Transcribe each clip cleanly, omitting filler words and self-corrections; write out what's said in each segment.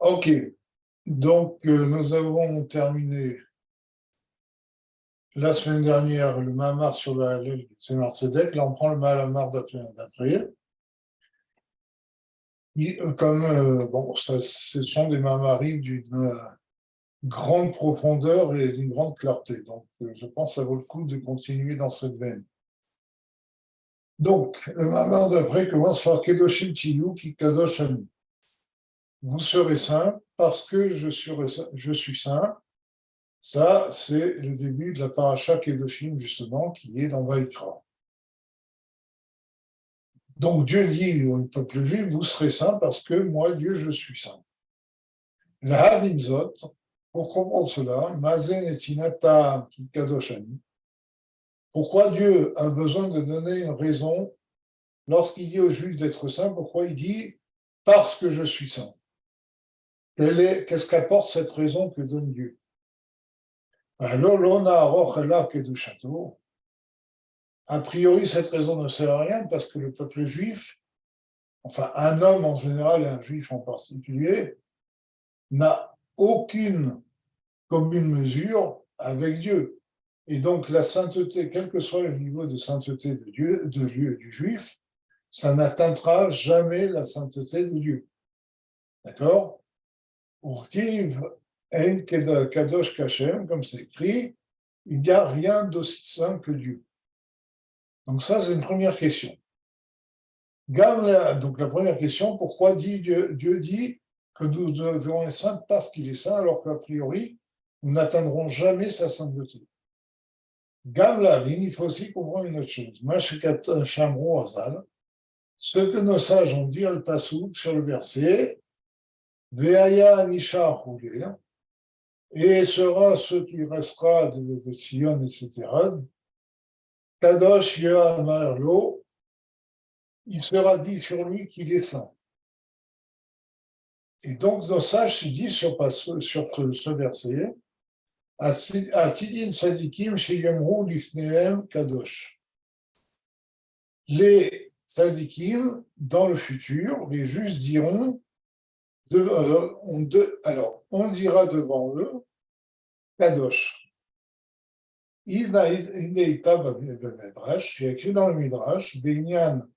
Ok, donc nous avons terminé la semaine dernière le Mahamar sur la Hallel du Tzemar Tzedek. Là, on prend le Mahamar d'après. Ce sont des Mahamarim d'une grande profondeur et d'une grande clarté. Donc, je pense que ça vaut le coup de continuer dans cette veine. Donc, le Mahamar d'après commence par Kedoshim Tiyu Ki Kadosh Ani. Vous serez saints parce que je suis saint. Ça, c'est le début de la paracha Kedoshim, justement, qui est dans Vaïkra. Donc Dieu dit au peuple juif, vous serez saints parce que moi, Dieu, je suis saint. La Havinzot, pour comprendre cela, Mazen et Tinata Kadoshani. Pourquoi Dieu a besoin de donner une raison lorsqu'il dit aux Juifs d'être saints? Pourquoi il dit parce que je suis saint? Qu'est-ce qu'apporte cette raison que donne Dieu? Alors, l'ona rochela kedushato. A priori, cette raison ne sert à rien parce que le peuple juif, enfin un homme en général et un juif en particulier, n'a aucune commune mesure avec Dieu. Et donc la sainteté, quel que soit le niveau de sainteté de Dieu, du juif, ça n'atteindra jamais la sainteté de Dieu. D'accord? Urtiv en kadosh kashem, comme c'est écrit, il n'y a rien d'aussi saint que Dieu. Donc ça, c'est une première question. Donc la première question, pourquoi Dieu dit que nous devons être saints parce qu'il est saint, alors qu'a priori, nous n'atteindrons jamais sa sainteté. Il faut aussi comprendre une autre chose. Ce que nos sages ont dit al Passouk sur le verset, Veaya Nisha Roulé, et sera ce qui restera de Sion, etc. Kadosh Yehamar Lo, il sera dit sur lui qu'il est saint. Et donc, nos sages se disent sur ce verset, Atidin Sadikim Sheyamru Lifneem Kadosh. Les Sadikim, dans le futur, les justes diront, on dira devant eux, Kadosh. Il a écrit dans le Midrash, Beignan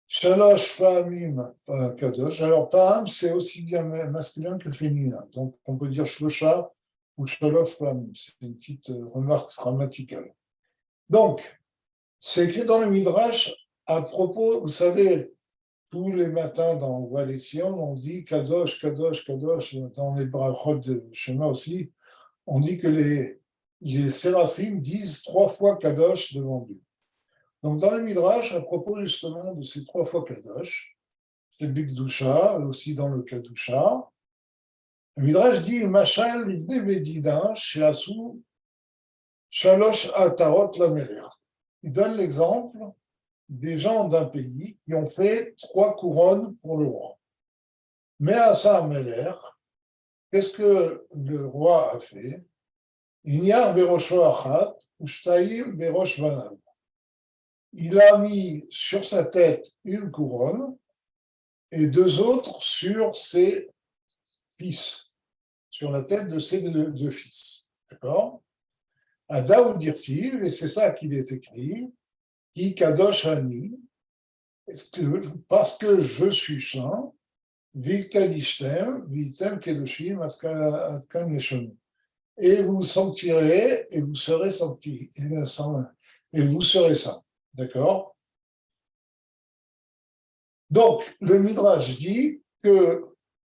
Shalosh Pa'amim Kadosh. Alors, Pa'am, c'est aussi bien masculin que féminin. Donc, on peut dire Shlosha ou Shalosh Pa'amim. C'est une petite remarque grammaticale. Donc, c'est écrit dans le Midrash à propos, vous savez, tous les matins dans Valétion, on dit Kadosh, Kadosh, Kadosh. Dans les brachot de Shema aussi, on dit que les séraphim disent 3 fois Kadosh devant Dieu. Donc, dans le Midrash, à propos justement de ces 3 fois Kadosh, c'est le Bigdusha, aussi dans le Kadusha, le Midrash dit Machal Livne Bedina, Sheasu, Shalosh Atarot Lameler. Il donne l'exemple des gens d'un pays qui ont fait 3 couronnes pour le roi. Mais à Sameler, qu'est-ce que le roi a fait? Inyar Berosho Achat, Ushtaim Berosh Vanal. Il a mis sur sa tête une couronne et 2 autres sur ses fils, sur la tête de ses 2 fils. D'accord? Ada ou Dirtiv, et c'est ça qu'il est écrit, Ki Kadosh Ani, parce que je suis saint, Vilkadishtem, Viltem Kedoshim, Atkan Neshon. Et vous sentirez, et vous serez sanctifiés, et vous serez saints. D'accord? Donc, le Midrash dit que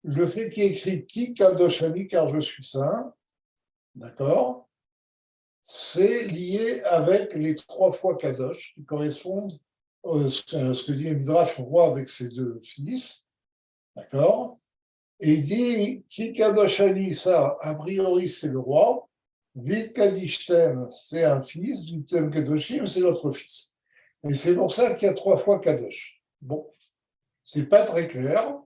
le fait qu'il y ait écrit Ki Kadosh Ani, car je suis saint, d'accord, c'est lié avec les 3 fois Kadosh qui correspondent à ce que dit le Midrash, au roi avec ses 2 fils, d'accord? Et il dit Ki Kadosh Ani, ça, a priori, c'est le roi, Vit Kadishtem, c'est un fils, Vitem Kedoshim, c'est l'autre fils. Et c'est pour ça qu'il y a 3 fois Kadosh. Bon, c'est pas très clair.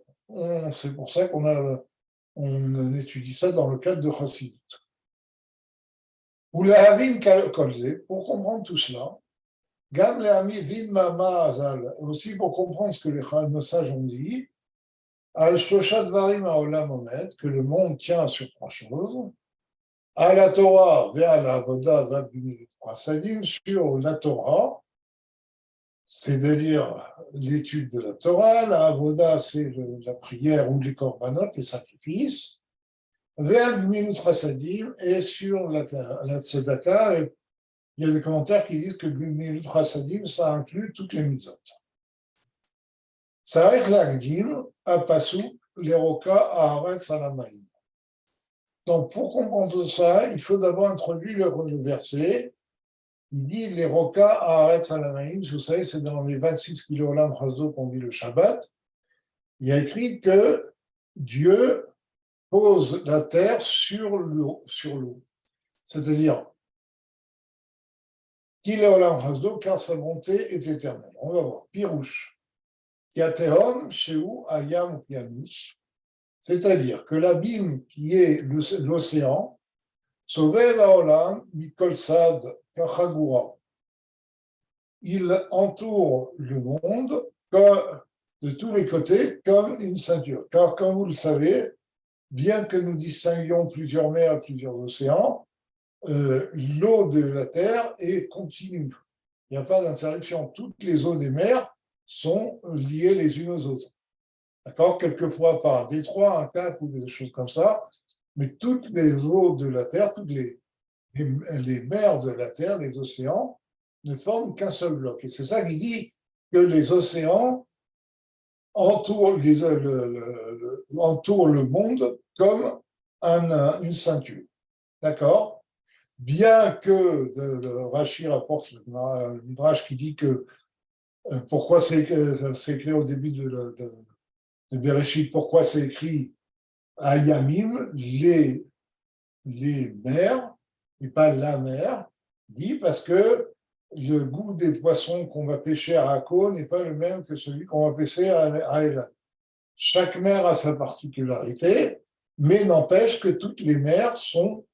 C'est pour ça qu'on étudie ça dans le cadre de Chassidut. Ou la Havin Kolze, pour comprendre tout cela, Gam le Ami Vin Mama Azal, aussi pour comprendre ce que nos sages ont dit, Al-Shoshat Varim Haolam Omed, que le monde tient sur trois choses. À la Torah, vers la Avoda, sur la Torah, c'est-à-dire l'étude de la Torah, la Avoda, c'est la prière ou les korbanot, les sacrifices, vers Gmilut Chassadim, et sur la Tzedaka, il y a des commentaires qui disent que Gmilut Chassadim, ça inclut toutes les mitzvot. Tzarech Lagdim, Apasuk, l'Eroka, Haaretz, Alamaim. Donc, pour comprendre tout ça, il faut d'abord introduire le verset. Il dit les roca haaretz alamaim, vous savez, c'est dans les 26 kilolam chazo qu'on dit le Shabbat. Il y a écrit que Dieu pose la terre sur l'eau. C'est-à-dire, kilolam chazo, car sa bonté est éternelle. On va voir. Pirouche. Kiatehom, Sheu, Ayam, Kianush. C'est-à-dire que l'abîme qui est l'océan, Sovev Haolam, Mikol Sad, Kachagura. Il entoure le monde de tous les côtés comme une ceinture. Car comme vous le savez, bien que nous distinguions plusieurs mers, plusieurs océans, l'eau de la Terre est continue. Il n'y a pas d'interruption. Toutes les eaux des mers sont liées les unes aux autres. D'accord? Quelquefois par un détroit, un cap ou des choses comme ça, mais toutes les eaux de la Terre, toutes les mers de la Terre, les océans, ne forment qu'un seul bloc. Et c'est ça qui dit que les océans entourent le monde comme une ceinture. D'accord? Bien que le Rashi rapporte le Midrash qui dit que pourquoi c'est écrit au début de Bereshit, pourquoi c'est écrit Ayamim, les mers, et pas la mer, dit parce que le goût des poissons qu'on va pêcher à Akko n'est pas le même que celui qu'on va pêcher à Elat. Chaque mer a sa particularité, mais n'empêche que toutes les mers sont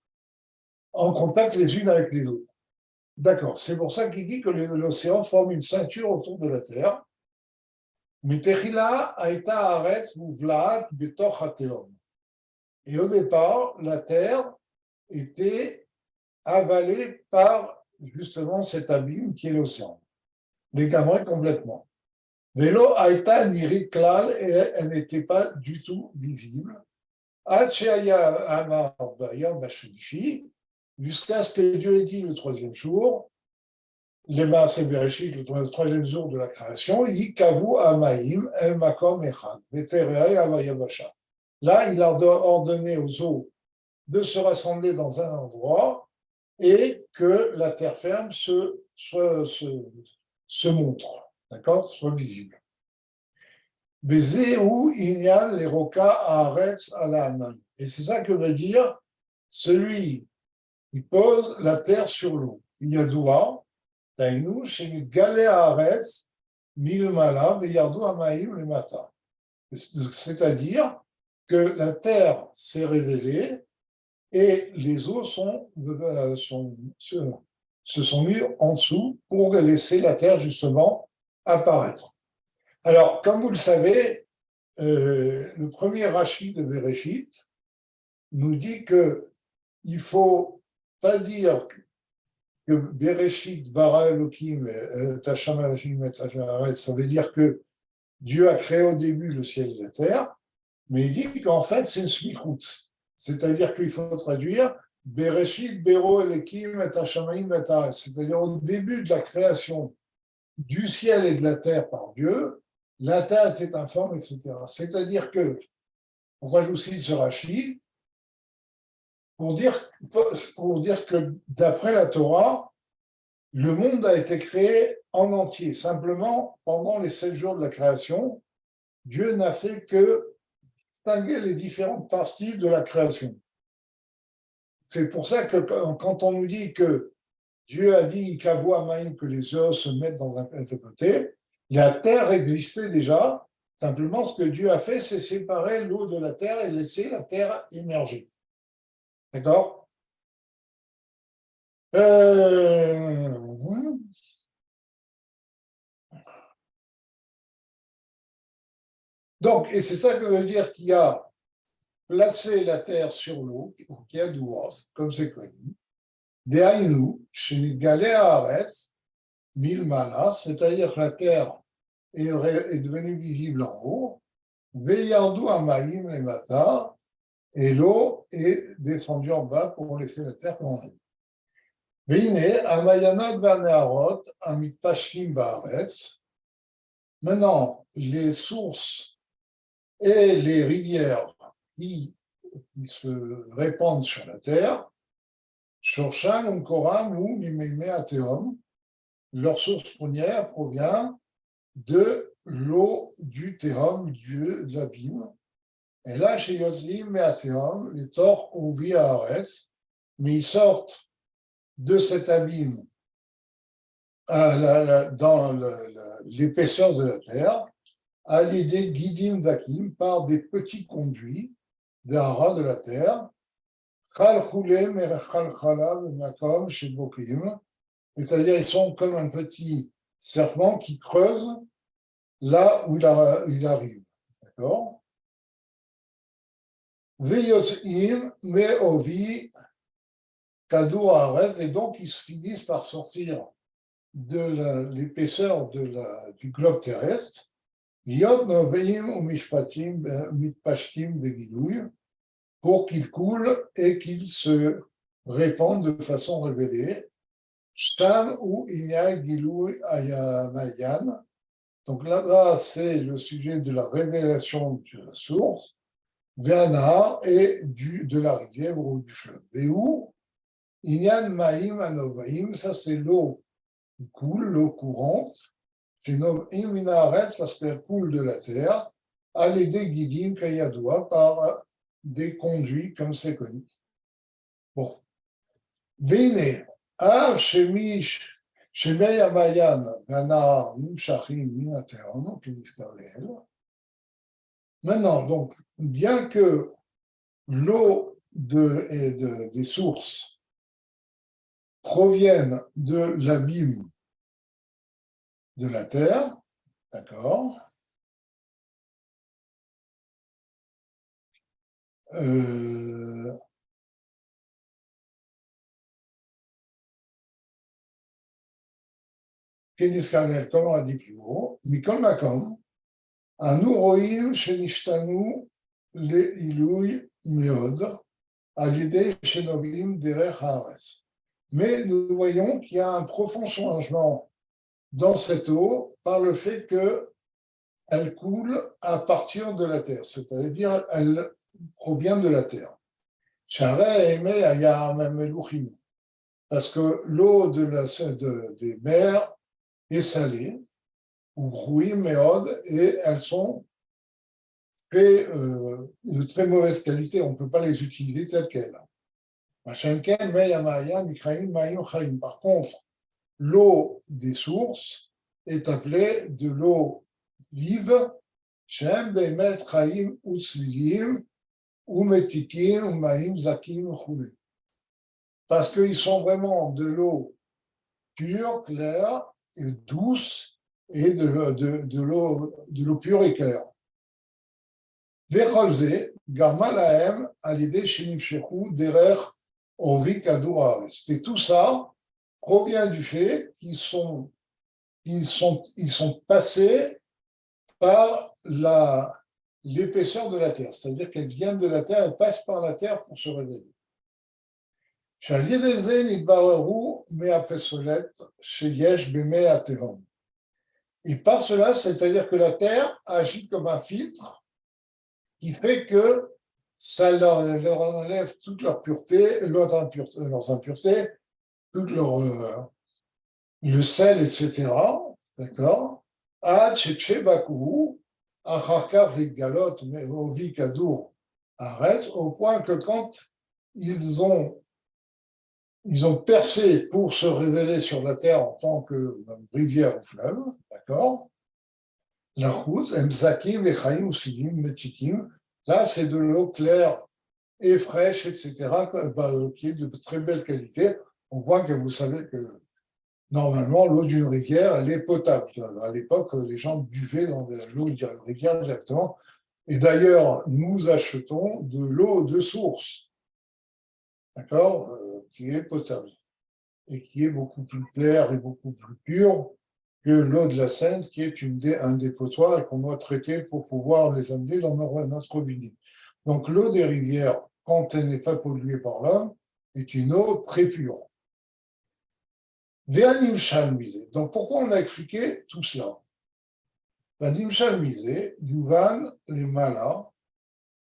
en contact les unes avec les autres. D'accord, c'est pour ça qu'il dit que l'océan forme une ceinture autour de la Terre. Mitechila aita haaretz muvlaat betoch hateom. Et au départ, la Terre était avalée par justement cet abîme qui est l'océan. L'égamerait complètement. Vélo Aïta Nirit Klal, et elle n'était pas du tout visible. Jusqu'à ce que Dieu ait dit le troisième jour, les Maaseh Bereshit, le troisième jour de la création, Yikavu Amaim El Makom Echad, Vetereai Avayabasha. Là, il a ordonné aux eaux de se rassembler dans un endroit et que la terre ferme se montre, d'accord, soit visible. Baiser ou Inyan les roca haaretz ala. Et c'est ça que veut dire celui qui pose la terre sur l'eau. Il y a doua, taïnou, shenit galé haaretz, milmala, veyardu amaim le matin. C'est-à-dire que la terre s'est révélée et les eaux se sont mis en dessous pour laisser la terre justement apparaître. Alors, comme vous le savez, le premier Rashi de Bereshit nous dit que il faut pas dire que Bereshit bara Elohim tacham alachim et tacham, ça veut dire que Dieu a créé au début le ciel et la terre, mais il dit qu'en fait c'est une smichut, c'est-à-dire qu'il faut traduire Bereshit bero Elohim et tachamaim et tacham, c'est-à-dire au début de la création du ciel et de la terre par Dieu, la terre était informe, etc. C'est-à-dire que, pourquoi je vous cite ce Rashi, pour dire que d'après la Torah, le monde a été créé en entier. Simplement, pendant les 7 jours de la création, Dieu n'a fait que distinguer les différentes parties de la création. C'est pour ça que quand on nous dit que Dieu a dit que les eaux se mettent dans un côté, la terre existait déjà. Simplement, ce que Dieu a fait, c'est séparer l'eau de la terre et laisser la terre émerger. D'accord? Donc, et c'est ça que veut dire qu'il y a placé la terre sur l'eau, qui a douas, comme c'est connu, des haïnou, chez Galé Haaretz, mille manas, c'est-à-dire que la terre est devenue visible en haut, Veyardou Amaïm les matins, et l'eau est descendue en bas pour laisser la terre comme on a dit. Veine, Amayanat Vaneharot, Amit Pashkim Baaretz. Maintenant, les sources et les rivières qui se répandent sur la terre, Shoshan, Onkoram ou Mimeme Ateom, leur source première provient de l'eau du Théum, de l'abîme. Et là, chez Yoslim et Ateom, les torts ont vu à Arès, mais ils sortent de cet abîme dans l'épaisseur de la terre, à l'idée guidim d'Akim par des petits conduits d'Ara de la terre, c'est-à-dire ils sont comme un petit serpent qui creuse là où il arrive. D'accord? Veyosim me'ovi kadou haaretz, et donc ils finissent par sortir de l'épaisseur du globe terrestre, Yod noveim ou mitpashtim begidouille, pour qu'ils coulent et qu'ils se répandent de façon révélée. Shtam ou il y a Gilou Ayamayan. Donc là-bas, c'est le sujet de la révélation de la source, Véana et de la rivière ou du fleuve. Et où Inyan Maïm Anovaim, ça c'est l'eau qui coule, l'eau courante. C'est Novaim Minaret parce qu'elle coule de la terre, à l'aider Gidim Kayadoua par des conduits comme c'est connu. Bon. Bene, Shemish. Shemei Amayan, Gana, Nimshachim, Minateon, Kiniskarleel. Maintenant, donc, bien que l'eau des sources provienne de l'abîme de la terre, d'accord, Kiniskarleel, comme on a dit plus haut, Mikol Makom, Anu Roim Shenishtanu Le Ilouy Meod, à l'idée Shenobim Derech Haaretz. Mais nous voyons qu'il y a un profond changement dans cette eau par le fait qu'elle coule à partir de la terre, c'est-à-dire elle provient de la terre. Parce que l'eau des mers est salée, ou rouille, méode, et elles sont de très mauvaise qualité, on ne peut pas les utiliser telles quelles. Par contre, l'eau des sources est appelée de l'eau vive, parce qu'ils sont vraiment de l'eau pure, claire et douce, et de l'eau pure et claire. Vecholze, Gamalaem, à l'idée Shinimshechu, Derer, Ovi Kadou Haaretz. Et tout ça provient du fait qu'ils sont passés par l'épaisseur de la terre, c'est-à-dire qu'elles viennent de la terre, elles passent par la terre pour se révéler. Et par cela, c'est-à-dire que la terre agit comme un filtre qui fait que ça leur enlève toute leur pureté, leurs impuretés, tout le sel, etc. D'accord? Au point que quand ils ont percé pour se révéler sur la terre en tant que rivière ou fleuve, d'accord? La route, Mzakim, Echaim, Usigim, Metikim, là c'est de l'eau claire et fraîche, etc., qui est de très belle qualité. On voit que vous savez que Normalement, l'eau d'une rivière, elle est potable. À l'époque, les gens buvaient dans de l'eau d'une rivière directement. Et d'ailleurs, nous achetons de l'eau de source, d'accord, qui est potable et qui est beaucoup plus claire et beaucoup plus pure que l'eau de la Seine, qui est un dépotoir et qu'on doit traiter pour pouvoir les amener dans notre robinet. Donc, l'eau des rivières, quand elle n'est pas polluée par l'homme, est une eau très pure. Donc, pourquoi on a expliqué tout cela? Nimshal Mise, Yuvan, les Mala,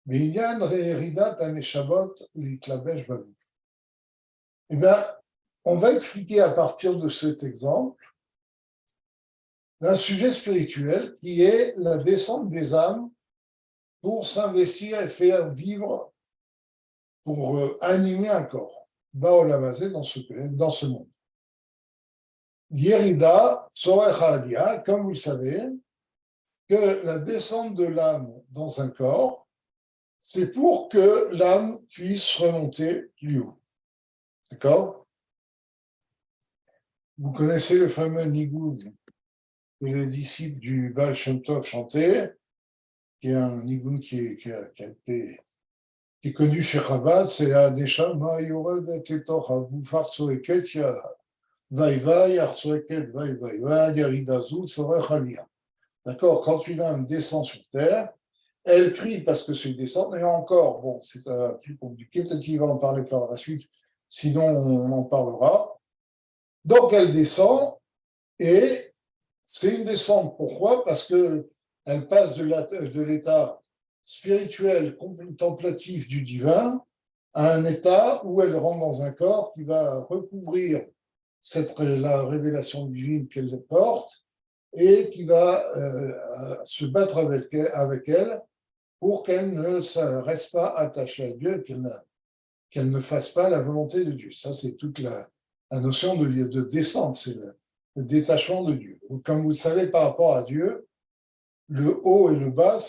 Ve'inyan Re'eridat Aneshabot, les Klabesh Babou. Eh bien, on va expliquer à partir de cet exemple un sujet spirituel qui est la descente des âmes pour s'investir et faire vivre, pour animer un corps. Baolamazé dans ce monde. Yerida, Sorechadia, comme vous le savez, que la descente de l'âme dans un corps, c'est pour que l'âme puisse remonter plus haut. D'accord? Vous connaissez le fameux Nigoud que les disciples du Baal Shem Tov chantaient, qui est un Nigoud qui est connu chez Chabad, c'est Neshama Yored Tetoch Abufar Soeket Vai Vai Arsoeket Vai Vai Vai Yaridazu Sorech Aliyah. D'accord? Quand une âme descend sur terre, elle crie parce que c'est une descente, et encore, bon, c'est plus compliqué, peut-être qu'il va en parler par la suite, sinon on en parlera. Donc elle descend, et c'est une descente. Pourquoi? Parce qu'elle passe de l'état spirituel contemplatif du divin à un état où elle rentre dans un corps qui va recouvrir la révélation divine qu'elle porte et qui va se battre avec elle pour qu'elle ne reste pas attachée à Dieu, qu'elle ne fasse pas la volonté de Dieu. Ça, c'est toute la notion de descente, c'est le détachement de Dieu. Donc, comme vous le savez, par rapport à Dieu, le haut et le bas,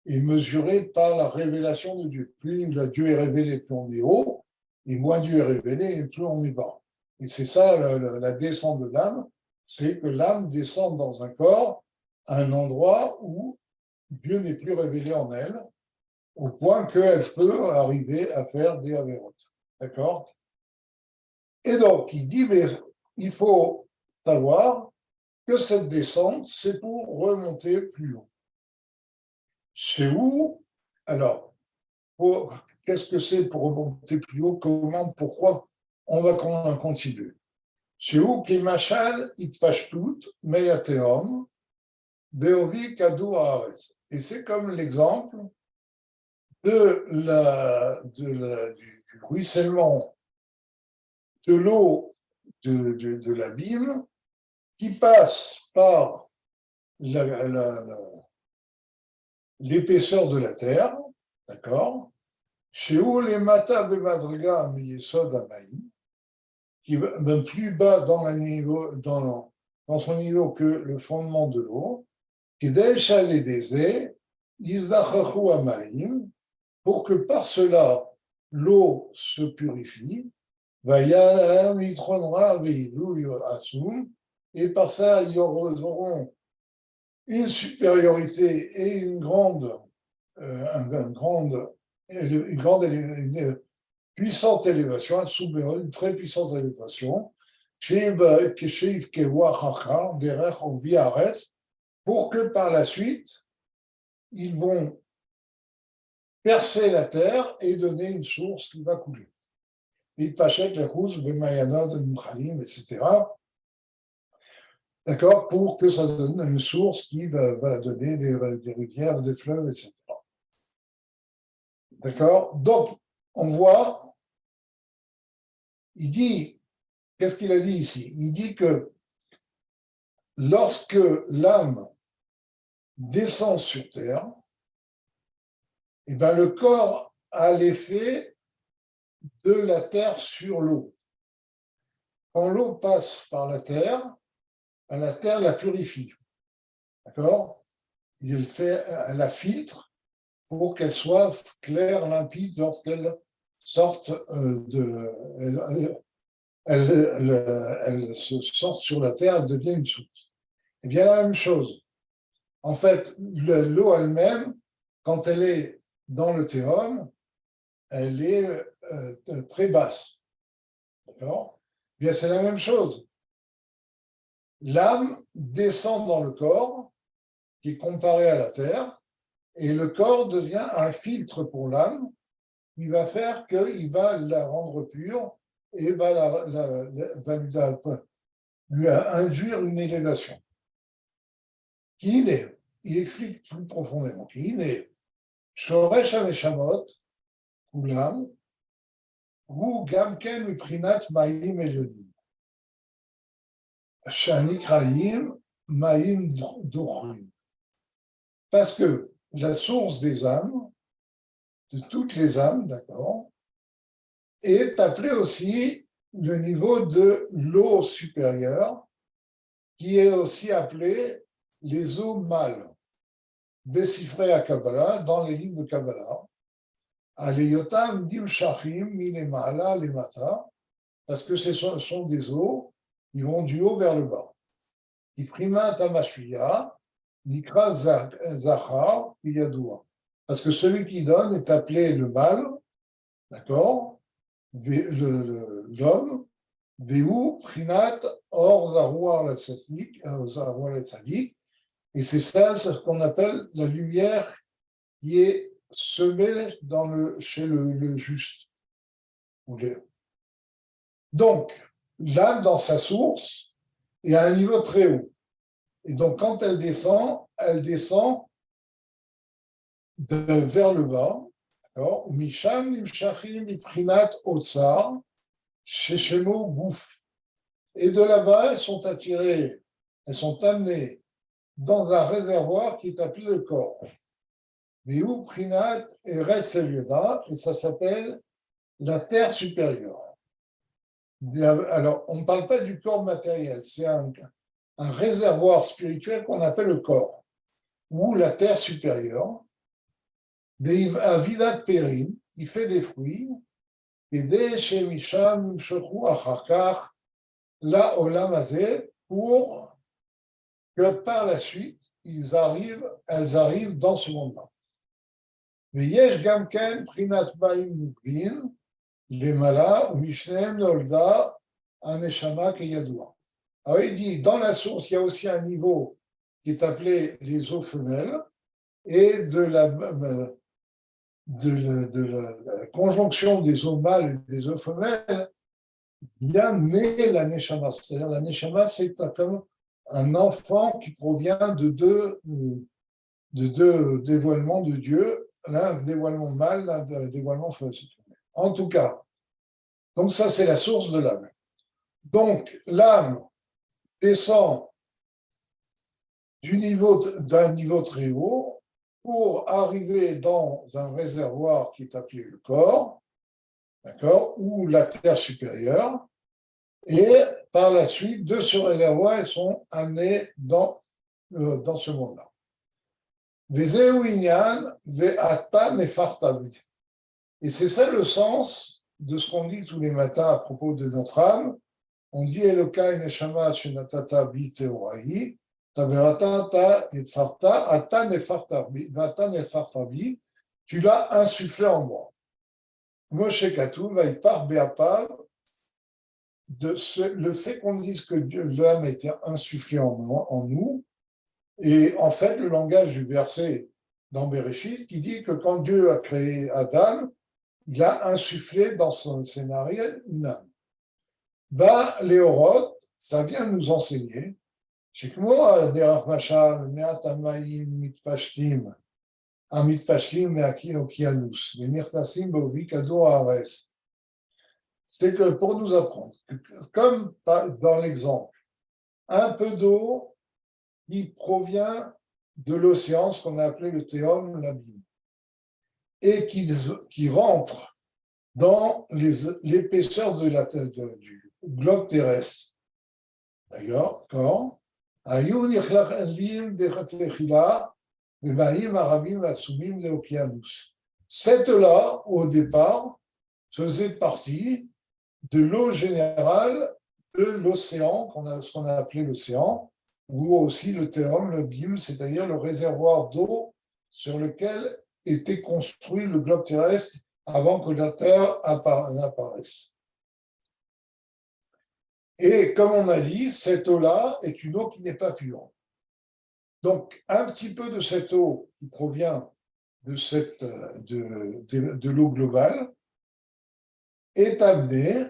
est mesuré par la révélation de Dieu. Plus Dieu est révélé, plus on est haut, et moins Dieu est révélé, et plus on est bas. Et c'est ça la descente de l'âme, c'est que l'âme descend dans un corps, à un endroit où Dieu n'est plus révélé en elle, au point qu'elle peut arriver à faire des avérotes. D'accord? Et donc, il dit, mais il faut savoir que cette descente, c'est pour remonter plus haut. C'est où? Alors, qu'est-ce que c'est pour remonter plus haut? Comment? Pourquoi? On va continuer. C'est où qui machal itpashtut meyateom beovi kadou haaretz. Et c'est comme l'exemple du ruissellement de l'eau de l'abîme qui passe par l'épaisseur de la terre, d'accord? Chez où les mata bemadriga miyesod amaïm, qui va même plus bas dans son niveau que le fondement de l'eau, qui déjà les désert, izdachachu amaïm, pour que par cela l'eau se purifie, et par ça ils auront une supériorité et une puissante élévation, une très puissante élévation, pour que par la suite, ils vont percer la terre et donner une source qui va couler. Etc. D'accord? Pour que ça donne une source qui va donner des rivières, des fleuves, etc. D'accord? Donc, on voit, il dit, qu'est-ce qu'il a dit ici? Il dit que lorsque l'âme descend sur terre, eh ben, le corps a l'effet de la terre sur l'eau. Quand l'eau passe par la terre la purifie. D'accord? Elle la filtre pour qu'elle soit claire, limpide lorsqu'elle sorte elle se sort sur la terre, elle devient une source. Eh bien, la même chose. En fait, l'eau elle-même, quand elle est dans le théum, elle est très basse. D'accord? Eh bien, c'est la même chose. L'âme descend dans le corps, qui est comparé à la terre, et le corps devient un filtre pour l'âme, qui va faire qu'il va la rendre pure et va lui induire une élévation. Qui est, il explique plus profondément, qui est, Shoresh HaNeshamot, Kulam, Hu Gamken Miprinat Ma'im Elyonim, Shanikraim Ma'im Duchrim. Parce que la source des âmes, de toutes les âmes, d'accord, est appelée aussi le niveau de l'eau supérieure, qui est aussi appelée les eaux mâles, déchiffrées à Kabbalah, dans les livres de Kabbalah. Aleyotam dim shachim minemala lemata, parce que ce sont des eaux qui vont du haut vers le bas. Qui primat amashviya, nikra zachar yadoua. Parce que celui qui donne est appelé le mâle, d'accord, l'homme, Veu prinat or zarouar la tzadik, et c'est ça ce qu'on appelle la lumière qui est semée chez le juste. Donc, l'âme dans sa source est à un niveau très haut. Et donc, quand elle descend vers le bas, d'accord, Misham nimshachim iprinat otsar, sheshemo gouf. Et de là-bas, elles sont amenées dans un réservoir qui est appelé le corps. Veu prinat eretz elyoda, et ça s'appelle la terre supérieure. Alors, on ne parle pas du corps matériel, c'est un réservoir spirituel qu'on appelle le corps, ou la terre supérieure. Avidat perim, il fait des fruits, et des shemisham shechou acharkar, la olam hazeh, pour que par la suite, elles arrivent dans ce monde-là. Mais yesh gamken prinat baim mukvin, les malas, ou Mishnem, Nolda, Aneshama, Keyadoua. Alors il dit, dans la source, il y a aussi un niveau qui est appelé les eaux femelles, et de la conjonction des eaux mâles et des eaux femelles, vient naître la Neshama. C'est-à-dire, la Neshama, c'est comme un enfant qui provient de deux dévoilements de Dieu, l'un dévoilement mâle, l'un dévoilement femelle. En tout cas, donc ça c'est la source de l'âme. Donc l'âme descend d'un niveau très haut pour arriver dans un réservoir qui est appelé le corps, d'accord, ou la terre supérieure, et par la suite, de ce réservoir, elles sont amenées dans ce monde-là. Et c'est ça le sens de ce qu'on dit tous les matins à propos de notre âme. On dit Elokai neshama shenatata bi teorai, taberatata etzarta, ata nefarta bi, tu l'as insufflé en moi. Moshe Katou va y par Béapav, le fait qu'on dise que l'âme a été insufflée en nous, et en fait, le langage du verset dans Bereshit qui dit que quand Dieu a créé Adam, il a insufflé dans son scénario une âme. Léorot, ça vient nous enseigner, c'est que moi, derach machal, me'at hamayim mitpashtim, hamitpashtim me'aki okianus, ve'nirtasim bo'vi kado haaretz. C'est que pour nous apprendre, comme dans l'exemple, un peu d'eau qui provient de l'océan, ce qu'on a appelé le théum, l'abîme, et qui rentre dans l'épaisseur du globe terrestre. D'accord? Cette là, au départ, faisait partie de l'eau générale de l'océan, ce qu'on a appelé l'océan, ou aussi le théum, le bim, c'est-à-dire le réservoir d'eau sur lequel était construit le globe terrestre avant que la Terre n'apparaisse. Et comme on a dit, cette eau-là est une eau qui n'est pas pure. Donc, un petit peu de cette eau qui provient de l'eau globale est amenée,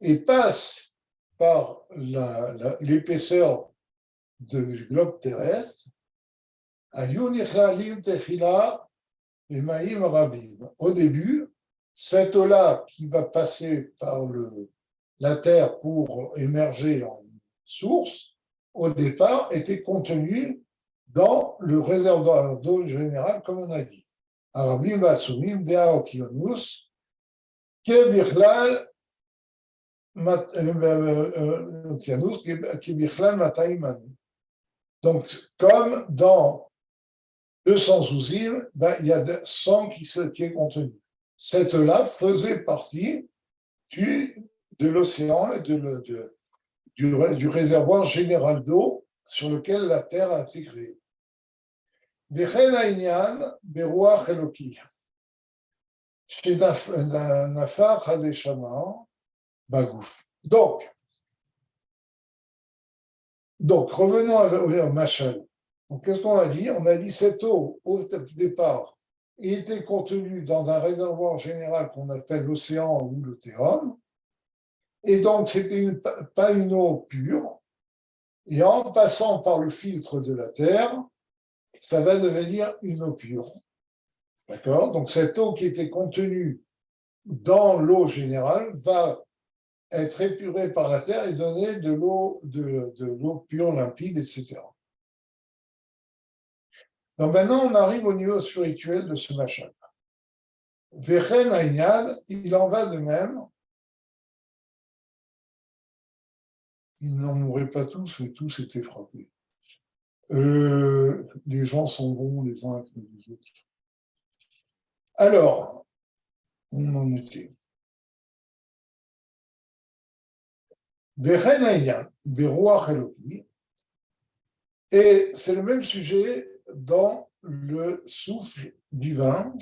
et passe par l'épaisseur du globe terrestre, au début, cette eau-là qui va passer par la Terre pour émerger en source, au départ, était contenue dans le réservoir d'eau général, comme on a dit. Arabim Batsumim, Dea Okionus, Kebichlal Mataimani. Donc, comme dans 200 usines, il y a 100 qui est contenu. Cette là faisait partie de l'océan et du réservoir général d'eau sur lequel la Terre a été créée. וכן העניין ברוח אלוקי, שנפח הנשמה בגוף. Donc, revenons au machal. Donc, qu'est-ce qu'on a dit? On a dit cette eau, au départ, était contenue dans un réservoir général qu'on appelle l'océan ou le théum, et donc c'était pas une eau pure, et en passant par le filtre de la Terre, ça va devenir une eau pure. D'accord? Donc cette eau qui était contenue dans l'eau générale va être épurée par la Terre et donner de l'eau pure, limpide, etc. Donc maintenant, on arrive au niveau spirituel de ce machin. Vechen Aïnyan, il en va de même. Ils n'en mourraient pas tous, mais tous étaient frappés. Les gens sont bons les uns avec les autres. Alors, on en était. Vechen Aïnyan, Beruach Eloki, et c'est le même sujet dans le souffle divin,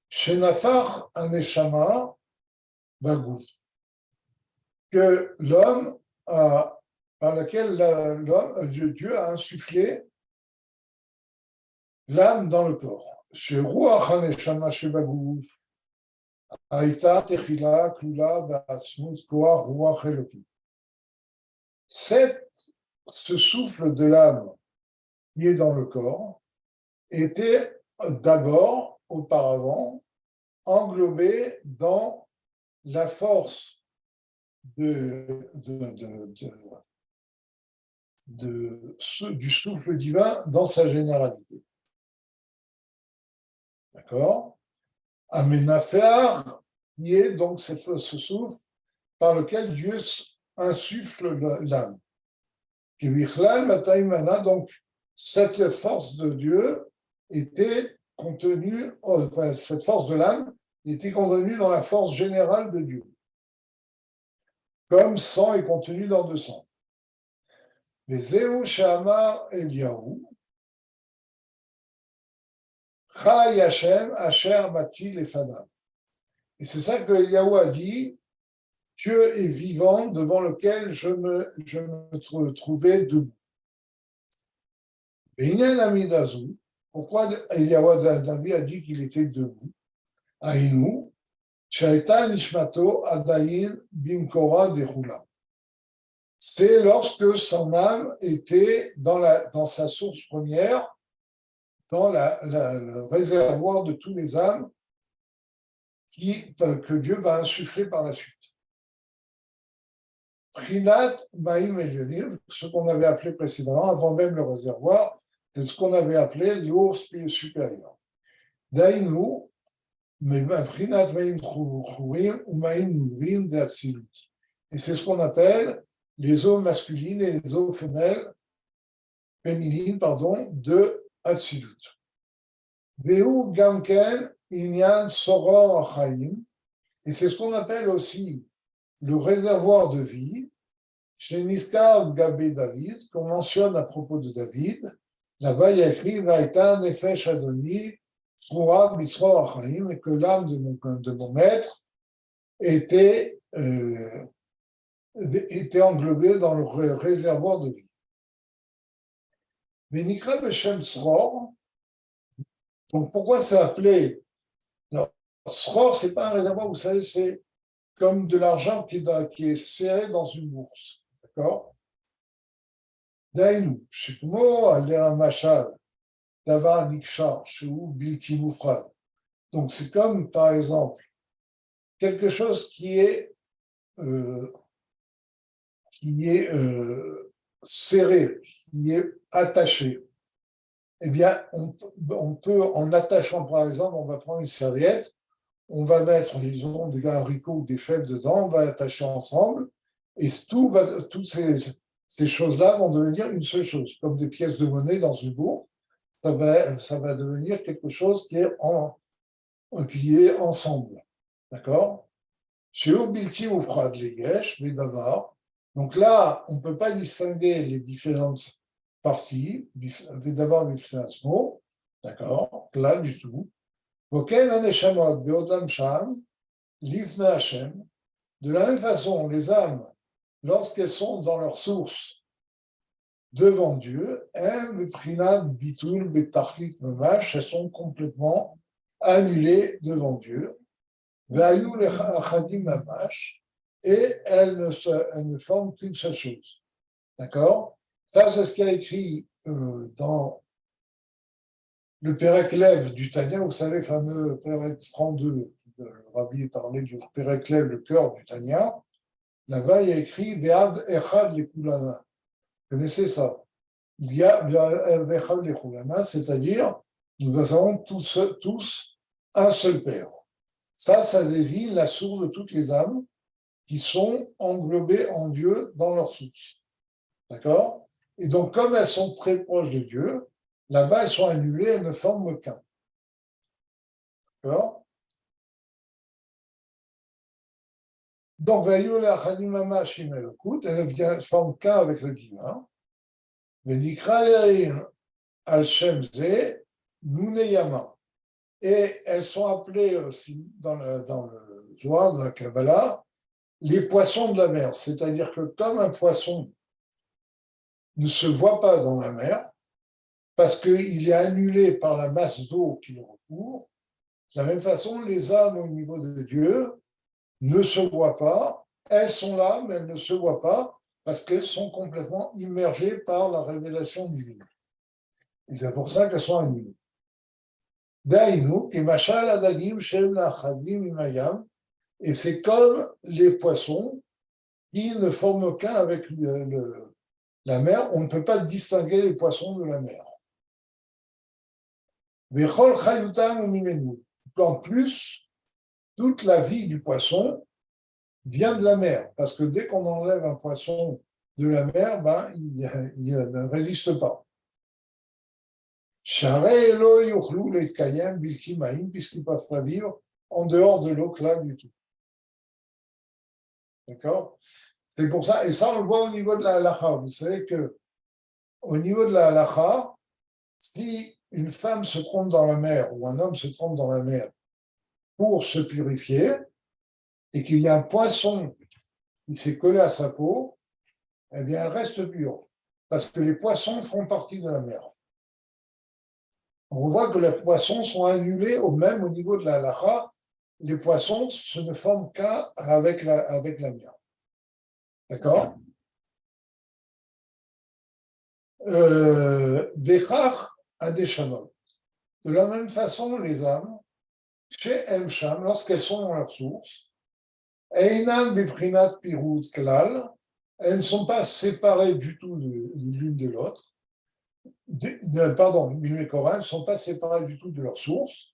Shenafar Aneshama Bagouf, que l'homme par laquelle Dieu a insufflé l'âme dans le corps. Chez Ruach Haneshama Shebagouf, Aïta Techila Klula Ba'atzmut Koach Ruach Elokim. Ce souffle de l'âme qui est dans le corps était d'abord, auparavant, englobé dans la force du souffle divin dans sa généralité. D'accord? Amenafear, qui est donc ce souffle par lequel Dieu insuffle l'âme. Donc, cette force de Dieu était contenue, cette force de l'âme était contenue dans la force générale de Dieu. Comme 100 est contenu dans 200. Mais Zéou Shama Eliyahu, Chai Hashem, Asher Mati Lefanam. Et c'est ça que Eliyahu a dit, Dieu est vivant devant lequel je me trouvais debout. Pourquoi Eliyahu David a dit qu'il était debout? Aïnou, Shaita Nishmato Adayin Bimkora Dechula. C'est lorsque son âme était dans sa source première, dans le réservoir de tous les âmes que Dieu va insuffler par la suite. Prinat Maïm Elionim, ce qu'on avait appelé précédemment, avant même le réservoir, c'est ce qu'on avait appelé l'eau supérieure. Daïnou, Prinat Maïm Chourim ou Maïm Nouvim de Atsilut. Et c'est ce qu'on appelle les eaux masculines et les eaux féminines, de Atsilut. Veu Gamken Inyan Soror Achaim, et c'est ce qu'on appelle aussi le réservoir de vie, chez Niskar Gabé David, qu'on mentionne à propos de David. Là-bas, il y a écrit Vaïta Nefesh Adoni, Soura Bisro Achaim, et que l'âme de mon maître était englobée dans le réservoir de vie. Mais Nikra Beshem Sror, donc pourquoi c'est appelé. Alors, Sror, ce n'est pas un réservoir, vous savez, c'est comme de l'argent qui est serré dans une bourse. D'accord? Dainu, Shikmo, Aldera Machal, Davar Niksha, Shou, Bilti Moufrad. Donc, c'est comme, par exemple, quelque chose qui est serré, qui est attaché. Eh bien, on peut, en attachant, par exemple, on va prendre une serviette, on va mettre, disons, des haricots ou des fèves dedans, on va attacher ensemble, et toutes ces choses-là vont devenir une seule chose, comme des pièces de monnaie dans une bourse, ça va devenir quelque chose qui est ensemble. D'accord? Chez Obilti ou Frad, les Yesh, les Davar. Donc là, on ne peut pas distinguer les différentes parties, les Davar, les Fnasmo, d'accord? Là, du tout. Auquel un échamot, Beodam Sham, Livna Hashem. De la même façon, les âmes, lorsqu'elles sont dans leur source devant Dieu, elles sont complètement annulées devant Dieu. Et elles ne forment qu'une seule chose. D'accord? Ça, c'est ce qu'il y a écrit dans le Pérec Lev du Tanya, vous savez, le fameux Pérec 32, le rabbi parlait du Pérec Lev, le cœur du Tanya. Là-bas, il y a écrit Ve'ad Echad Lekulana. Vous connaissez ça? Il y a Ve'ad Echad Lekulana, c'est-à-dire nous avons tous un seul Père. Ça désigne la source de toutes les âmes qui sont englobées en Dieu dans leur source. D'accord? Et donc, comme elles sont très proches de Dieu, là-bas, elles sont annulées, elles ne forment qu'un. D'accord? Donc, elles ne forment qu'un avec le divin. Et elles sont appelées aussi dans le Zohar de la Kabbalah les poissons de la mer. C'est-à-dire que comme un poisson ne se voit pas dans la mer, parce qu'il est annulé par la masse d'eau qui le recouvre, de la même façon, les âmes au niveau de Dieu ne se voient pas, elles sont là, mais elles ne se voient pas, parce qu'elles sont complètement immergées par la révélation divine. Et c'est pour ça qu'elles sont annulées. Daïnou, et Machal Adadim, Shem Lachadim, Imayam, et c'est comme les poissons qui ne forment qu'un avec la mer, on ne peut pas distinguer les poissons de la mer. En plus, toute la vie du poisson vient de la mer, parce que dès qu'on enlève un poisson de la mer, il ne résiste pas. Puisqu'ils ne peuvent pas vivre en dehors de l'eau claire du tout. D'accord? C'est pour ça, et ça on le voit au niveau de la halakha. Vous savez que au niveau de la halakha, si une femme se trompe dans la mer ou un homme se trompe dans la mer pour se purifier et qu'il y a un poisson qui s'est collé à sa peau, eh bien elle reste pure parce que les poissons font partie de la mer. On voit que les poissons sont annulés même au niveau de la halakha. Les poissons se ne forment qu'avec la mer. D'accord? Vechach adeshamot. De la même façon, les âmes, chez Elsham, lorsqu'elles sont dans leur source, Einan biprinat pirut klal, elles ne sont pas séparées du tout l'une de l'autre. Pardon, elles ne sont pas séparées du tout de leur source.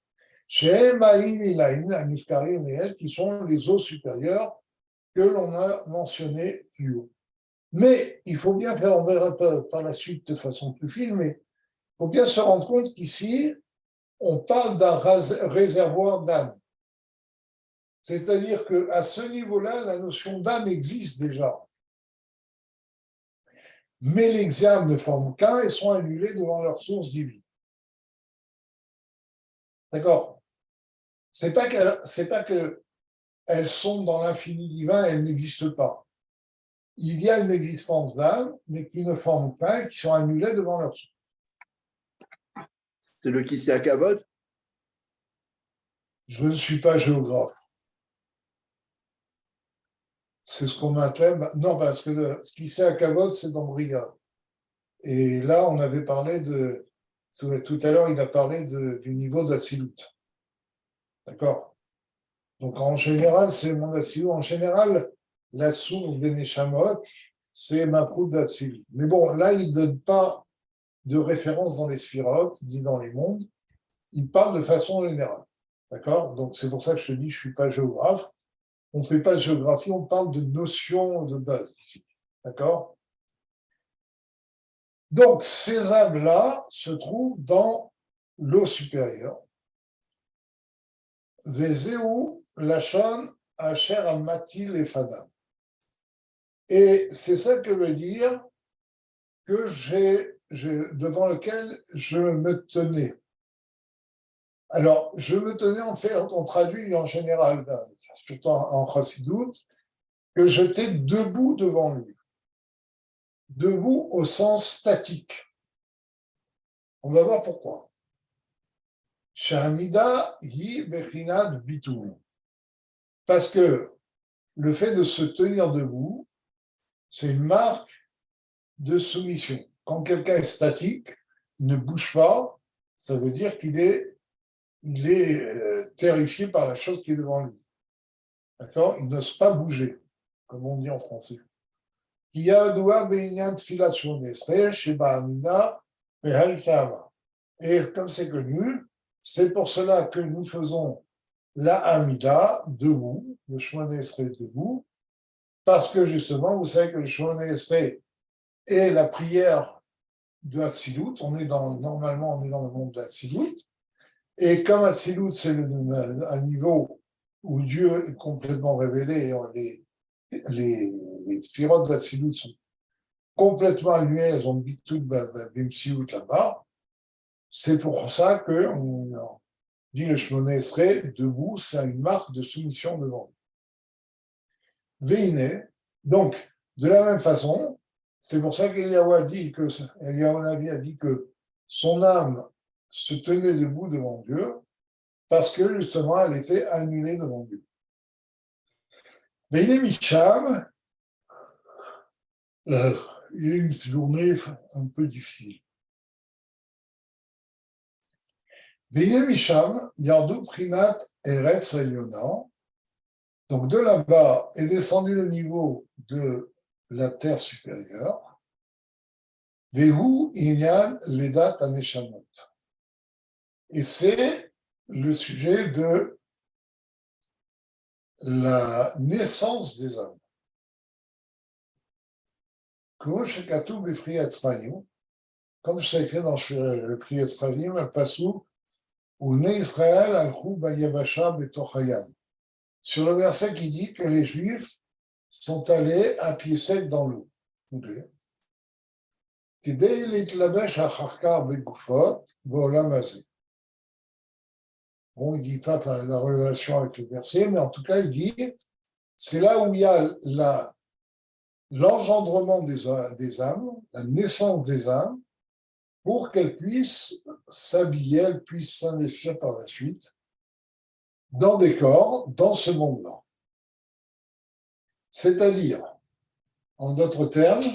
Chez Maïn et Laïn, Aniskarim et El, qui sont les eaux supérieures que l'on a mentionnées plus haut. Mais il faut bien faire, on verra par la suite de façon plus fine, mais il faut bien se rendre compte qu'ici, on parle d'un réservoir d'âme. C'est-à-dire qu'à ce niveau-là, la notion d'âme existe déjà. Mais les âmes ne forment qu'un et sont annulées devant leur source divine. D'accord? C'est pas qu'elles sont dans l'infini divin, elles n'existent pas. Il y a une existence d'âme, mais qui ne forment qu'un et qui sont annulées devant leur source. C'est le Kisei Kavod? Je ne suis pas géographe. C'est ce qu'on appelle. Non, parce que ce qui à Kavod, c'est dans Briga. Et là, on avait parlé de. Tout à l'heure, il a parlé du niveau d'Atsilut. D'accord? Donc, en général, c'est mon Atsilut. En général, la source des Neshamot, c'est Malchut d'Atsilut. Mais bon, là, il ne donne pas de référence dans les sphirotes, ni dans les mondes. Il parle de façon générale. D'accord? Donc, c'est pour ça que je te dis, je ne suis pas géographe. On ne fait pas de géographie, on parle de notions de base ici. D'accord? Donc, ces âmes-là se trouvent dans l'eau supérieure. Vezeu, Lachon, Asher, Amatil et Fadam. Et c'est ça que veut dire que devant lequel je me tenais. Alors, je me tenais, en fait, on traduit en général, surtout en Chassidut, que j'étais debout devant lui. Debout au sens statique. On va voir pourquoi. Sha'amida hi bechinat bitul. Parce que le fait de se tenir debout, c'est une marque de soumission. Quand quelqu'un est statique, ne bouge pas, ça veut dire qu'il est terrifié par la chose qui est devant lui. D'accord? Il n'ose pas bouger, comme on dit en français. Et comme c'est connu, c'est pour cela que nous faisons la Hamida debout, le Shemona Esrei debout, parce que justement, vous savez que le Shemona Esrei est la prière de Hatzilut. Normalement, on est dans le monde de Hatzilut. Et comme Hatzilut, c'est un niveau où Dieu est complètement révélé, les sphirotes d'Hatzilut sont complètement allumées, elles ont bitout bimsiout là-bas. C'est pour ça qu'on dit le Shemona Esrei debout, c'est une marque de soumission devant lui. Veine, donc, de la même façon, c'est pour ça qu'Eliyahu Navi a dit que son âme se tenait debout devant Dieu, parce que justement, elle était annulée devant Dieu. Veine Micham, il y a eu une journée un peu difficile. Veine Misham, Yardu Prinat Eretz Elyon. Donc de là-bas est descendu le niveau de la terre supérieure. Vehu Inyan Ledat Aneshamot. Et c'est le sujet de la naissance des hommes. Comme c'est écrit dans le Pri Etzravim, un passou où Né Israël al-Chou Bayabasha Betochayam. Sur le verset qui dit que les Juifs sont allés à pied sec dans l'eau. Bon, il ne dit pas la relation avec le verset, mais en tout cas, il dit c'est là où il y a l'engendrement des âmes, la naissance des âmes, pour qu'elles puissent s'habiller, elles puissent s'investir par la suite dans des corps, dans ce monde-là. C'est-à-dire, en d'autres termes,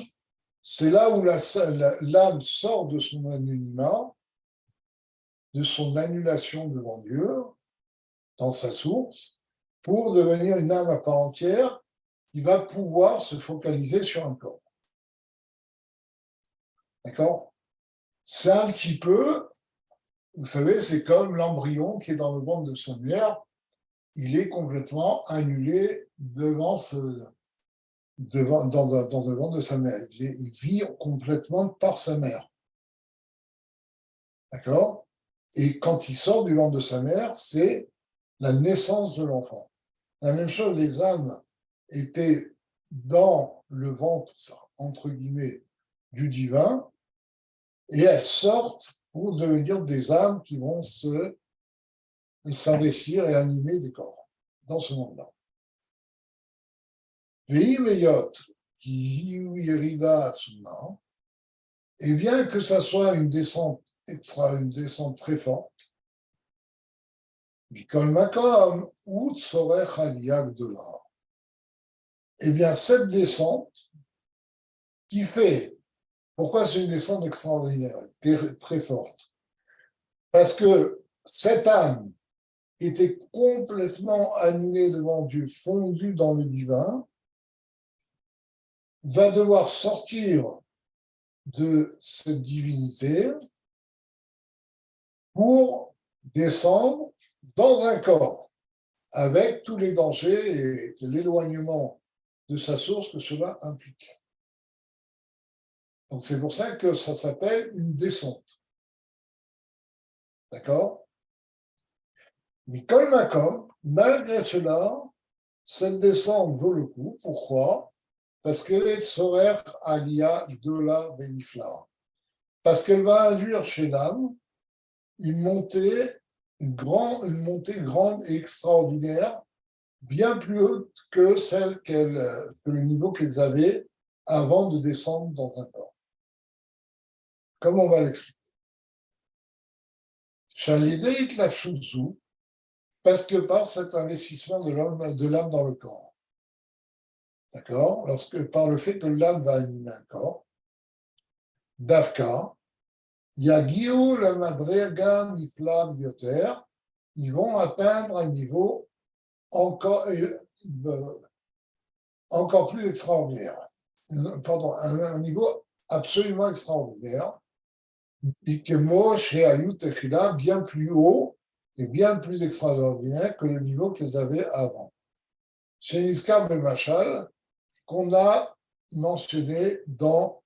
c'est là où l'âme sort de son anonymat, de son annulation devant Dieu, dans sa source, pour devenir une âme à part entière qui va pouvoir se focaliser sur un corps. D'accord? C'est un petit peu, vous savez, c'est comme l'embryon qui est dans le ventre de sa mère, il est complètement annulé dans le ventre de sa mère. Il vit complètement par sa mère. D'accord? Et quand il sort du ventre de sa mère, c'est la naissance de l'enfant. La même chose, les âmes étaient dans le ventre, entre guillemets, du divin, et elles sortent pour devenir des âmes qui vont s'investir et animer des corps dans ce monde-là. Et bien que ça soit une descente très forte, eh bien cette descente qui fait, pourquoi c'est une descente extraordinaire, très, très forte? Parce que cette âme qui était complètement annulée devant Dieu, fondue dans le divin, va devoir sortir de cette divinité pour descendre dans un corps, avec tous les dangers et l'éloignement de sa source que cela implique. Donc c'est pour ça que ça s'appelle une descente. D'accord? Mais comme, malgré cela, cette descente vaut le coup. Pourquoi? Parce qu'elle est sorer alia de la vénifla. Parce qu'elle va induire chez l'âme une montée grande et extraordinaire, bien plus haute que que le niveau qu'elles avaient avant de descendre dans un corps. Comme on va l'expliquer. Parce que par cet investissement de l'âme dans le corps. D'accord? Par le fait que l'âme va animer un corps, Davka, Yagiou, la Madrega, Nifla, Bioter, ils vont atteindre un niveau encore plus extraordinaire. Pardon, un niveau absolument extraordinaire. Et que Moshe et Ayut Echila, bien plus haut et bien plus extraordinaire que le niveau qu'ils avaient avant. C'est Niskar Bemachal qu'on a mentionné dans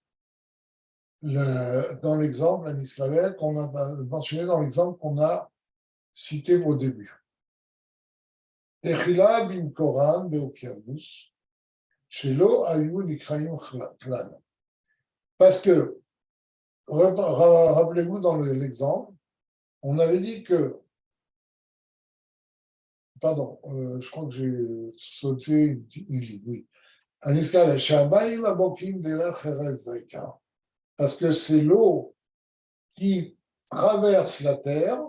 l'exemple, la Niskar qu'on a mentionné dans l'exemple qu'on a cité au début. Echila bin Koran beokianus, shelo ayu nikraim chlan. Parce que, rappelez-vous dans l'exemple, on avait dit que, pardon, je crois que j'ai sauté une ligne, oui. Parce que c'est l'eau qui traverse la terre,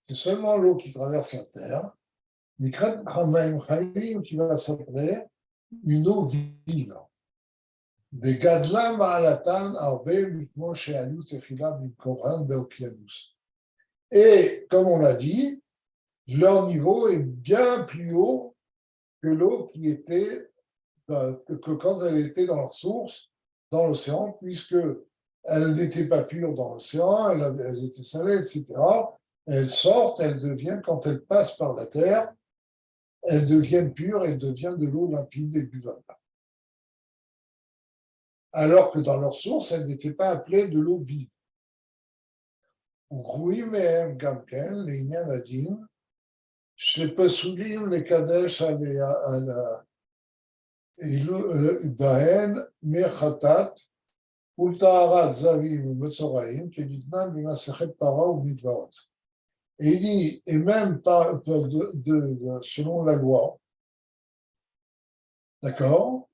c'est seulement l'eau qui traverse la terre, qui va s'appeler une eau vive. Et comme on l'a dit, leur niveau est bien plus haut que l'eau qui était, que quand elle était dans leur source, dans l'océan, puisque elles n'étaient pas pures dans l'océan, elles étaient salées, etc. Elles sortent, elles deviennent, quand elles passent par la terre, elles deviennent pures, elles deviennent de l'eau limpide et buvable. Alors que dans leur source, elles n'étaient pas appelées de l'eau vive. וגרועים מהם גם כן לעניין הדין, שפסולים לקדש בהן מחטאת ולטהרת זבים ומצורעים, כניתנן במסכת פרה ומדברות. Et il dit, et même selon la loi, d'accord,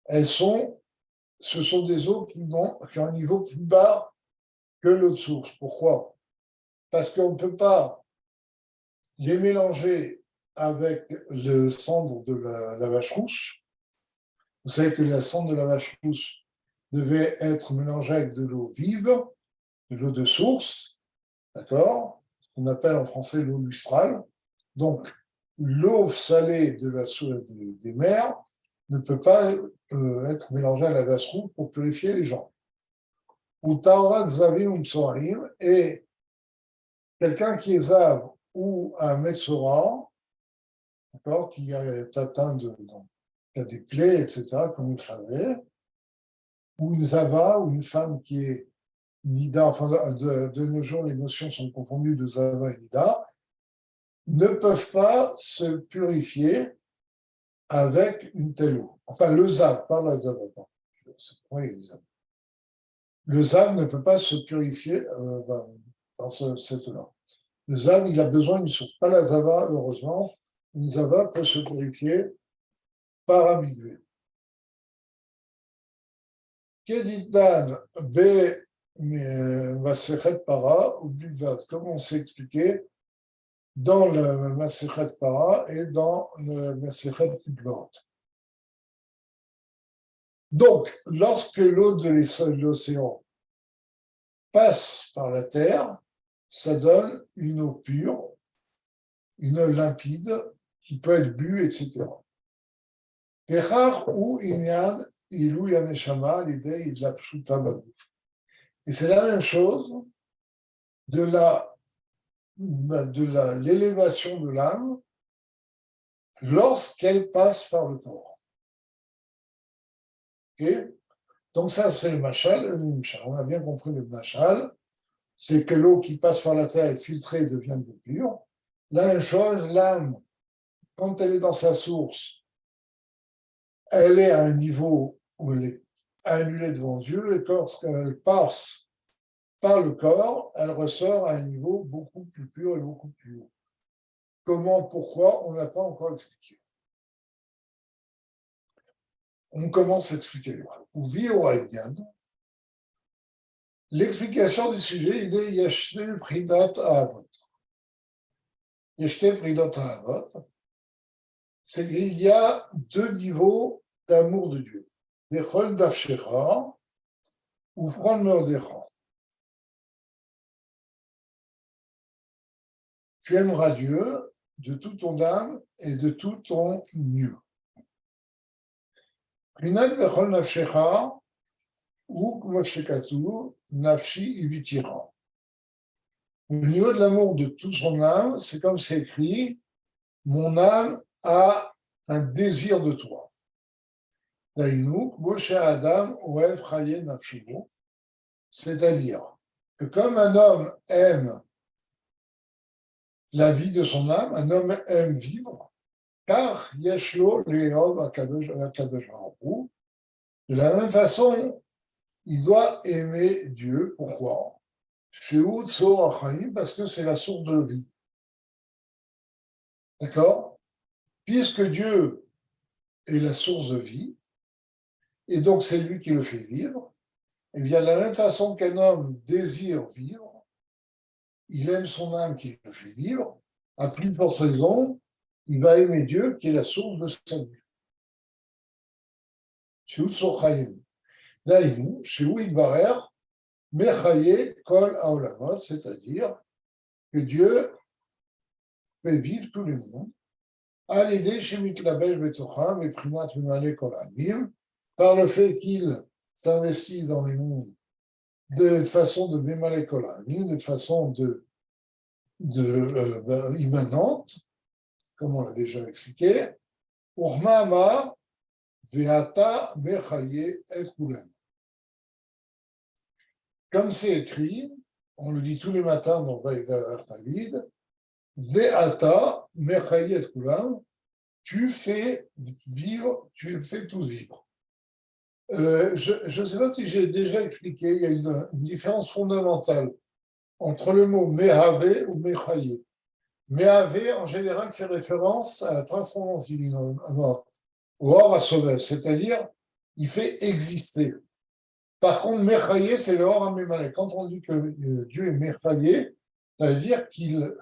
ce sont des eaux qui ont un niveau plus bas que l'eau de source. Pourquoi? Parce qu'on ne peut pas les mélanger avec le cendre de la vache rousse. Vous savez que la cendre de la vache rousse devait être mélangée avec de l'eau vive, de l'eau de source, d'accord? On appelle en français l'eau lustrale. Donc, l'eau salée des mers ne peut pas être mélangée à la vache rousse pour purifier les gens. Ou Taorat Zavim Soharim, et quelqu'un qui est Zav ou un Metzora, d'accord, qui est atteint qui a des plaies, etc., comme vous le savez, ou une Zava, ou une femme qui est Nida, enfin de nos jours, les notions sont confondues de Zava et Nida, ne peuvent pas se purifier avec une telle eau. Enfin, le Zav, pas la Zava. Le Zav ne peut pas se purifier dans cette eau-là. Le Zav, il a besoin d'une source. Pas la Zava, heureusement. Une Zava peut se purifier par ambiguïté. Keditan B. Masechet Para ou Bilvad, comme on s'est expliqué dans le Masechet Para et dans le Masechet Bilvad. Donc, lorsque l'eau de l'océan passe par la terre, ça donne une eau pure, une limpide qui peut être bue, etc. Et c'est la même chose de l'élévation de l'âme lorsqu'elle passe par le corps. Okay. Donc ça, c'est le machal, le mimshal. On a bien compris le machal, c'est que l'eau qui passe par la terre est filtrée et devient de l'eau pure. La même chose, l'âme, quand elle est dans sa source, elle est à un niveau où elle est annulée devant Dieu, et lorsqu'elle passe par le corps, elle ressort à un niveau beaucoup plus pur et beaucoup plus haut. Comment, pourquoi, on n'a pas encore expliqué. On commence à expliquer. L'explication du sujet, il est Yashne Pridat Ahavot. Yashne Pridat Ahavot, c'est qu'il y a deux niveaux d'amour de Dieu. Nechol Dafshecha ou Fran Meodecha. Tu aimeras Dieu de toute ton âme et de tout ton mieux. Prinat Bechol Nafshecha ou Kmashekatu Nafshi Ivitira. Au niveau de l'amour de toute son âme, c'est comme c'est écrit, mon âme a un désir de toi. C'est-à-dire que comme un homme aime la vie de son âme, un homme aime vivre, car Yeshlo Leov Akadosh Baruch. De la même façon, il doit aimer Dieu. Pourquoi? Parce que c'est la source de vie. D'accord? Puisque Dieu est la source de vie, et donc c'est lui qui le fait vivre, et bien de la même façon qu'un homme désire vivre, il aime son âme qui le fait vivre, à plus forte raison, il va aimer Dieu qui est la source de sa vie. C'est-à-dire que Dieu fait vivre tous les mondes, par le fait qu'il s'investit dans les mondes de façon de de façon immanente, comme on l'a déjà expliqué, comme c'est écrit, on le dit tous les matins dans Vaïvar David, Ve'ata mechayet kulam, tu fais vivre, tu fais tous vivre. Je ne sais pas si j'ai déjà expliqué, il y a une différence fondamentale entre le mot Mehave ou Mechaye. Mehave, en général, fait référence à la transcendance divine, au Or à Sauveur, c'est-à-dire, il fait exister. Par contre, Mechaye, c'est le Or à Memale. Quand on dit que Dieu est Mechaye, ça veut dire qu'il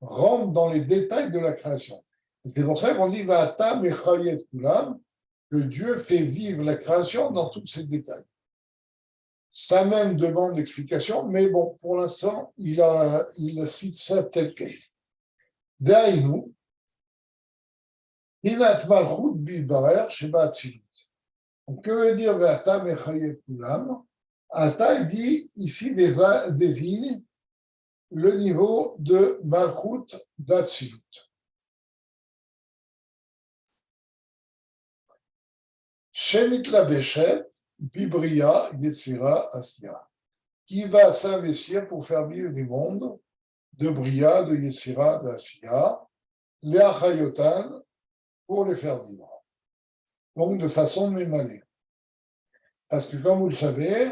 rentre dans les détails de la création. Et c'est pour ça qu'on dit Va'ata Mechayet Kulam, que Dieu fait vivre la création dans tous ses détails. Ça même demande d'explication, mais bon, pour l'instant, il cite ça tel quel. Daïnou, Inat Malchut Bibarer Sheba Atzilut. Que veut dire Ve'ata Mechayet Kulam? Ata, il dit, ici désigne le niveau de Malchut d'Atzilut. Shemit la Beshet, Bibria, Yetzira, Asya. qui va s'investir pour faire vivre les mondes de Bria, de Yetzira, de Asiya, les Achayotan, pour les faire vivre. Donc de façon mémalée. Parce que comme vous le savez,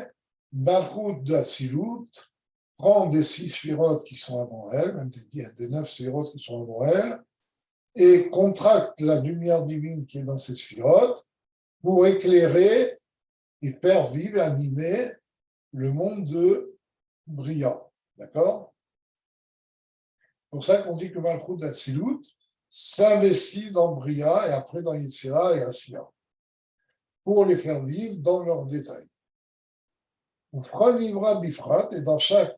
Malchut d'Atsilut prend des 6 sphirotes qui sont avant elle, même des 9 sphirotes qui sont avant elle, et contracte la lumière divine qui est dans ces sphirotes pour éclairer et faire vivre et animer le monde de Bria. D'accord? C'est pour ça qu'on dit que Malchut d'Atsilut s'investit dans Bria et après dans Yetzira et Asiya, pour les faire vivre dans leurs détails. Ou Livra Bifrat, et dans chaque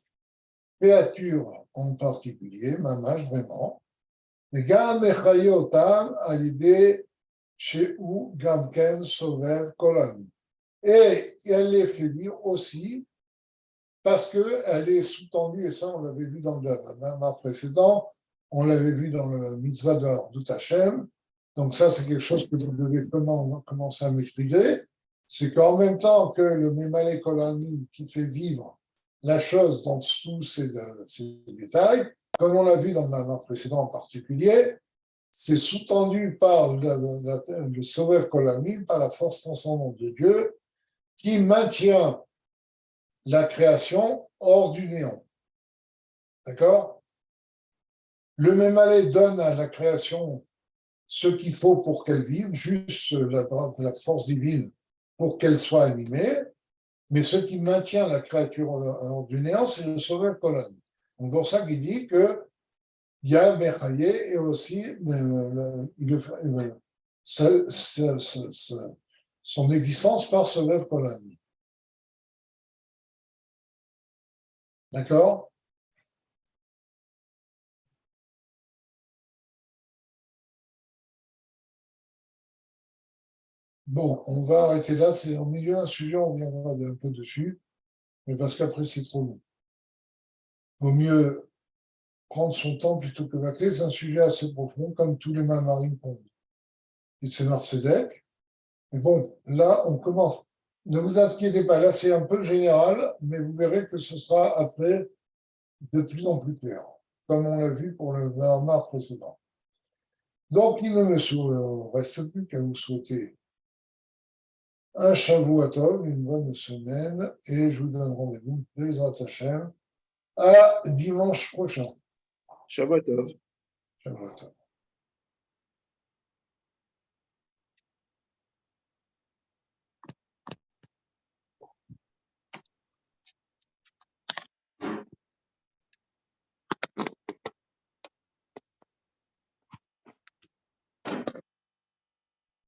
créature en particulier, mamash vraiment, et Gam Echayotam à l'idée chez où Gamken Sovev Kolami. Et elle les fait vivre aussi parce qu'elle est sous-tendue, et ça on l'avait vu dans le mama précédent, on l'avait vu dans le mitzvah de Hashem. Donc ça, c'est quelque chose que vous devez commencer à m'expliquer. C'est qu'en même temps que le Memale Kolami qui fait vivre la chose dans tous ces détails, comme on l'a vu dans le mama précédent en particulier, c'est sous-tendu par le Sovev Kolami, par la force transcendante de Dieu, qui maintient la création hors du néant. D'accord? Le Memale donne à la création ce qu'il faut pour qu'elle vive, juste la force divine pour qu'elle soit animée, mais ce qui maintient la créature hors du néant, c'est le Sovev Kolami. Donc, pour ça qu'il dit que il y a un Mechaye et aussi son existence par Sovev Kolami. D'accord? Bon, on va arrêter là. C'est au milieu d'un sujet, on reviendra un peu dessus, mais parce qu'après, c'est trop long. Vaut mieux prendre son temps plutôt que bâcler. C'est un sujet assez profond, comme tous les mamarines qu'on dit. Et c'est Marcédek. Mais bon, là, on commence. Ne vous inquiétez pas, là, c'est un peu général, mais vous verrez que ce sera après de plus en plus clair, comme on l'a vu pour le mamar précédent. Donc, il ne me reste plus qu'à vous souhaiter un Shavua Tov, une bonne semaine, et je vous donne rendez-vous Bezrat Hashem à dimanche prochain. Shabbat Tov. Shavua Tov.